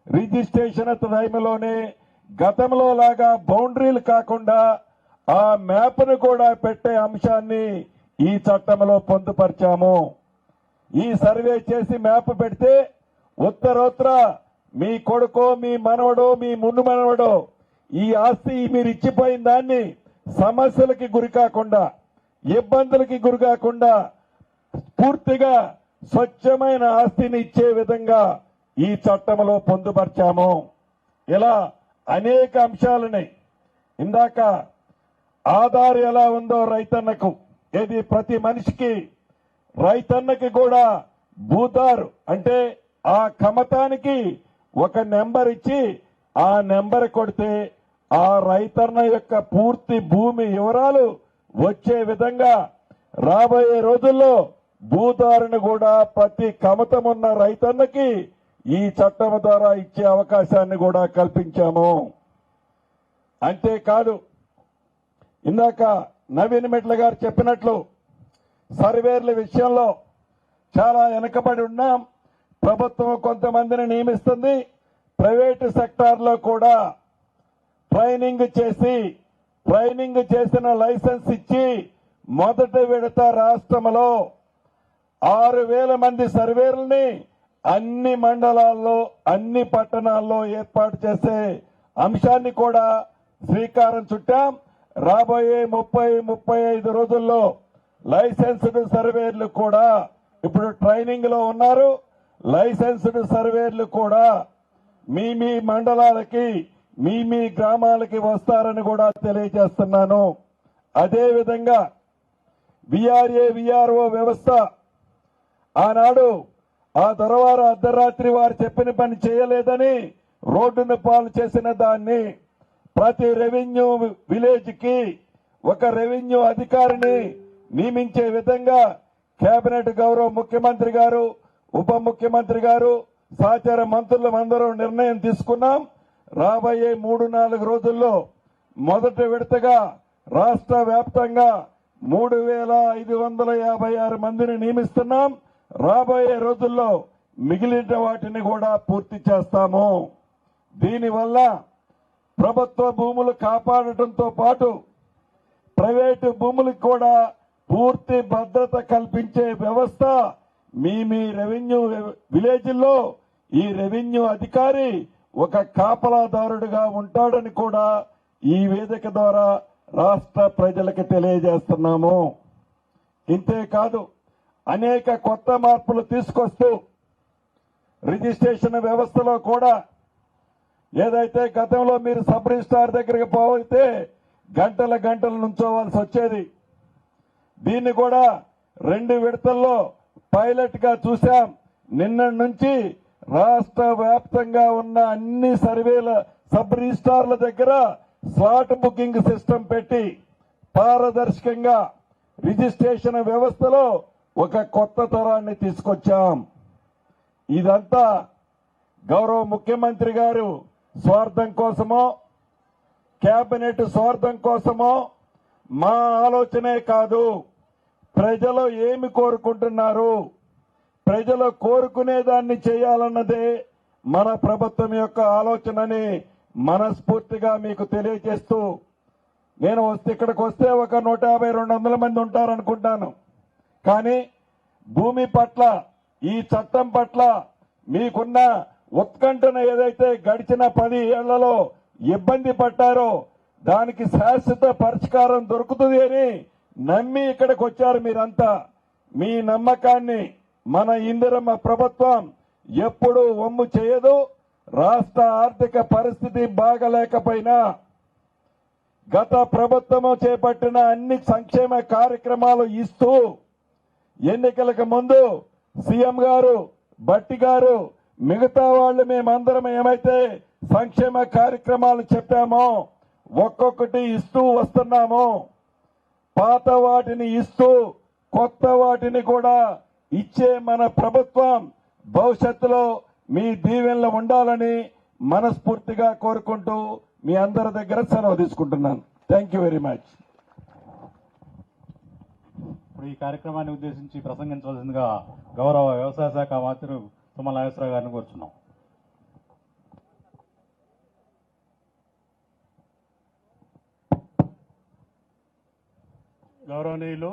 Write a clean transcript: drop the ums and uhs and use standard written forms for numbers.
Registration టైంలోనే గతంలో లాగా బౌండరీలు కాకుండా ఆ మ్యాప్ను కూడా పెట్టే అంశాన్ని ఈ చట్టంలో పొందుపరిచాము. ఈ సర్వే చేసి మ్యాప్ పెడితే ఉత్తరోత్తర మీ కొడుకో మీ మనవడో మీ ముందు మనవడో ఈ ఆస్తి మీరు ఇచ్చిపోయిన దాన్ని సమస్యలకి గురి కాకుండా ఇబ్బందులకి గురి కాకుండా పూర్తిగా స్వచ్ఛమైన ఆస్తిని ఇచ్చే విధంగా ఈ చట్టంలో పొందుపరిచాము. ఇలా అనేక అంశాలని ఇందాక ఆధార్ ఎలా ఉందో రైతన్నకు ఇది ప్రతి మనిషికి రైతన్నకి కూడా భూదారు అంటే ఆ కమతానికి ఒక నెంబర్ ఇచ్చి ఆ నెంబర్ కొడితే ఆ రైతన్న యొక్క పూర్తి భూమి వివరాలు వచ్చే విధంగా రాబోయే రోజుల్లో భూదారుని కూడా ప్రతి కమతమున్న రైతన్నకి ఈ చట్టం ద్వారా ఇచ్చే అవకాశాన్ని కూడా కల్పించాము. అంతేకాదు ఇందాక నవీన్ మెట్ల గారు చెప్పినట్లు సర్వేర్ల విషయంలో చాలా వెనకబడి ఉన్నాం. ప్రభుత్వం కొంతమందిని నియమిస్తుంది. ప్రైవేటు సెక్టార్లో కూడా ట్రైనింగ్ చేసిన లైసెన్స్ ఇచ్చి మొదటి విడత రాష్ట్రంలో 6,000 మంది సర్వేర్లని అన్ని మండలాల్లో అన్ని పట్టణాల్లో ఏర్పాటు చేసే అంశాన్ని కూడా శ్రీకారం చుట్టాం. రాబోయే 30-35 రోజుల్లో లైసెన్స్డ్ సర్వేర్లు కూడా ఇప్పుడు ట్రైనింగ్ లో ఉన్నారు. లైసెన్స్డ్ సర్వేర్లు కూడా మీ మండలాలకి మీ గ్రామాలకి వస్తారని కూడా తెలియజేస్తున్నాను. అదేవిధంగా విఆర్ఏ విఆర్ఓ వ్యవస్థ ఆనాడు ఆ తర్వాత అర్ధరాత్రి వారు చెప్పిన పని చేయలేదని రోడ్డును పాలు చేసిన దాన్ని ప్రతి రెవెన్యూ విలేజ్ కి ఒక రెవెన్యూ అధికారిని నియమించే విధంగా కేబినెట్ గౌరవ ముఖ్యమంత్రి గారు ఉప ముఖ్యమంత్రి గారు సహచార మంత్రులందరూ నిర్ణయం తీసుకున్నాం. రాబోయే 3-4 రోజుల్లో మొదటి విడతగా రాష్ట్ర వ్యాప్తంగా 3,556 మందిని నియమిస్తున్నాం. రాబోయే రోజుల్లో మిగిలిన వాటిని కూడా పూర్తి చేస్తాము. దీనివల్ల ప్రభుత్వ భూములు కాపాడటంతో పాటు ప్రైవేటు భూములకు కూడా పూర్తి భద్రత కల్పించే వ్యవస్థ మీ రెవెన్యూ విలేజ్ల్లో ఈ రెవెన్యూ అధికారి ఒక కాపలాదారుడుగా ఉంటాడని కూడా ఈ వేదిక ద్వారా రాష్ట్ర ప్రజలకు తెలియజేస్తున్నాము. ఇంతేకాదు అనేక కొత్త మార్పులు తీసుకొస్తూ రిజిస్ట్రేషన్ వ్యవస్థలో కూడా ఏదైతే గతంలో మీరు సబ్ రిజిస్ట్రార్ దగ్గరికి పోతే గంటలు నుంచోవాల్సి వచ్చేది, దీన్ని కూడా 2 విడతల్లో పైలట్ గా చూశాం. నిన్న నుంచి రాష్ట్ర వ్యాప్తంగా ఉన్న అన్ని సర్వేల సబ్ రిజిస్ట్రార్ల దగ్గర స్లాట్ బుకింగ్ సిస్టమ్ పెట్టి పారదర్శకంగా రిజిస్ట్రేషన్ వ్యవస్థలో ఒక కొత్త తరాన్ని తీసుకొచ్చాం. ఇదంతా గౌరవ ముఖ్యమంత్రి గారు స్వార్థం కోసమో కేబినెట్ స్వార్థం కోసమో మా ఆలోచనే కాదు. ప్రజలు ఏమి కోరుకుంటున్నారు, ప్రజలు కోరుకునే దాన్ని చేయాలన్నదే మన ప్రభుత్వం యొక్క ఆలోచనని మనస్ఫూర్తిగా మీకు తెలియజేస్తూ నేను ఇక్కడికి వస్తే ఒక 150-200 మంది ఉంటారనుకుంటాను. కానీ భూమి పట్ల ఈ చట్టం పట్ల మీకున్న ఉత్కంఠన ఏదైతే గడిచిన 10 ఏళ్లలో ఇబ్బంది పడ్డారో దానికి శాశ్వత పరిష్కారం దొరుకుతుంది అని నమ్మి ఇక్కడికి వచ్చారు మీరంతా. మీ నమ్మకాన్ని మన ఇందిరమ్మ ప్రభుత్వం ఎప్పుడూ వమ్ము చేయదు. రాష్ట్ర ఆర్థిక పరిస్థితి బాగలేకపోయినా గత ప్రభుత్వము చేపట్టిన అన్ని సంక్షేమ కార్యక్రమాలు ఇస్తూ ఎన్నికలకు ముందు సీఎం గారు భట్టి గారు మిగతా వాళ్ళు మేమందరం ఏమైతే సంక్షేమ కార్యక్రమాలు చెప్పామో ఒక్కొక్కటి ఇస్తూ వస్తున్నాము. పాత వాటిని ఇస్తూ కొత్త వాటిని కూడా ఇచ్చే మన ప్రభుత్వం భవిష్యత్తులో మీ దీవెనలు ఉండాలని మనస్ఫూర్తిగా కోరుకుంటూ మీ అందరి దగ్గర సెలవు తీసుకుంటున్నాను. Thank you very much. ఇప్పుడు ఈ కార్యక్రమాన్ని ఉద్దేశించి ప్రసంగించవలసిందిగా గౌరవ వ్యవసాయ శాఖ మంత్రి తుమ్మల నాగేశ్వరరావు గారిని కోరుచున్నాం. గౌరవనీయులు